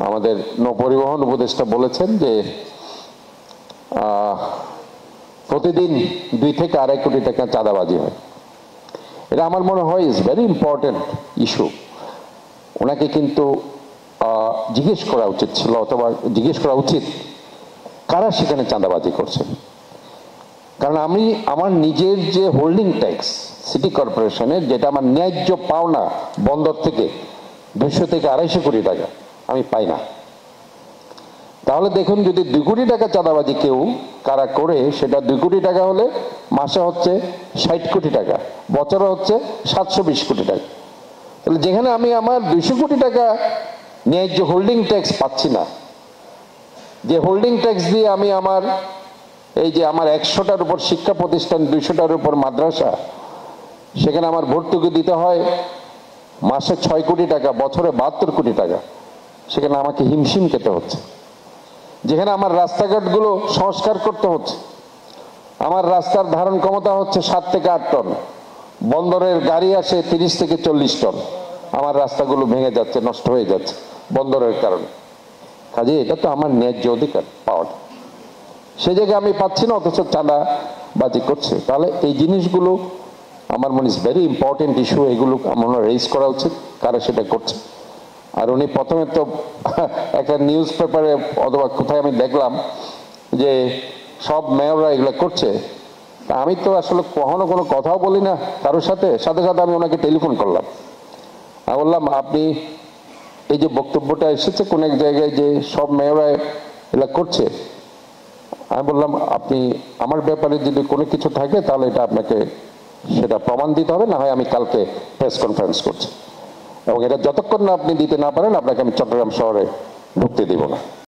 আমাদের নৌপরিবহন উপদেষ্টা বলেছেন যে প্রতিদিন 2 থেকে 2.5 কোটি টাকা চাঁদাবাজি হয়। এটা আমার মনে হয় ইজ ভেরি ইম্পর্টেন্ট ইস্যু। ওনাকে কিন্তু জিজ্ঞেস করা উচিত ছিল, অথবা জিজ্ঞেস করা উচিত কারা সেখানে চাঁদাবাজি করছে। কারণ আমি আমার নিজের যে হোল্ডিং ট্যাক্স সিটি কর্পোরেশনের, যেটা আমার ন্যায্য পাওনা বন্দর থেকে 200 থেকে 250 কোটি টাকা, আমি পাই না। তাহলে দেখুন, যদি 2 কোটি টাকা চাঁদাবাজি কেউ কারা করে, সেটা 2 কোটি টাকা হলে মাসে হচ্ছে 60 কোটি টাকা, বছরে হচ্ছে 720 কোটি টাকা। তাহলে যেখানে আমি আমার 200 কোটি টাকা ন্যায্য হোল্ডিং ট্যাক্স পাচ্ছি না, যে হোল্ডিং ট্যাক্স দিয়ে আমি আমার এই যে আমার 100টার উপর শিক্ষা প্রতিষ্ঠান, 200টার উপর মাদ্রাসা, সেখানে আমার ভর্তুকি দিতে হয় মাসে 6 কোটি টাকা, বছরে 72 কোটি টাকা, সেখানে আমাকে হিমশিম খেতে হচ্ছে। যেখানে আমার রাস্তাঘাটগুলো সংস্কার করতে হচ্ছে, আমার রাস্তার ধারণ ক্ষমতা হচ্ছে 7 থেকে 8 টন, বন্দরের গাড়ি আসে 30 থেকে 40 টন, আমার রাস্তাগুলো ভেঙে যাচ্ছে, নষ্ট হয়ে যাচ্ছে বন্দরের কারণে। কাজে এটা তো আমার ন্যায্য অধিকার পাওয়ার, সে জায়গায় আমি পাচ্ছি না, অথচ চাঁদাবাজি করছে। তাহলে এই জিনিসগুলো আমার মনে ইজ ভেরি ইম্পর্টেন্ট ইস্যু, এগুলো আমার রেজ করা উচিত কারা সেটা করছে। আর উনি প্রথমে তো একটা নিউজ পেপারে অথবা কোথায় আমি দেখলাম যে সব মেয়ররা এগুলো করছে। আমি তো আসলে কখনো কোনো কথাও বলি না কারোর সাথে সাথে আমি ওনাকে টেলিফোন করলাম। আমি বললাম, আপনি এই যে বক্তব্যটা এসেছে কোন এক জায়গায় যে সব মেয়ররা এগুলো করছে, আমি বললাম, আপনি আমার ব্যাপারে যদি কোনো কিছু থাকে তাহলে এটা আপনাকে সেটা প্রমাণ দিতে হবে, না হয় আমি কালকে প্রেস কনফারেন্স করছি, এবং এটা যতক্ষণ না আপনি দিতে না পারেন আপনাকে আমি চট্টগ্রাম শহরে ঢুকতে দিব না।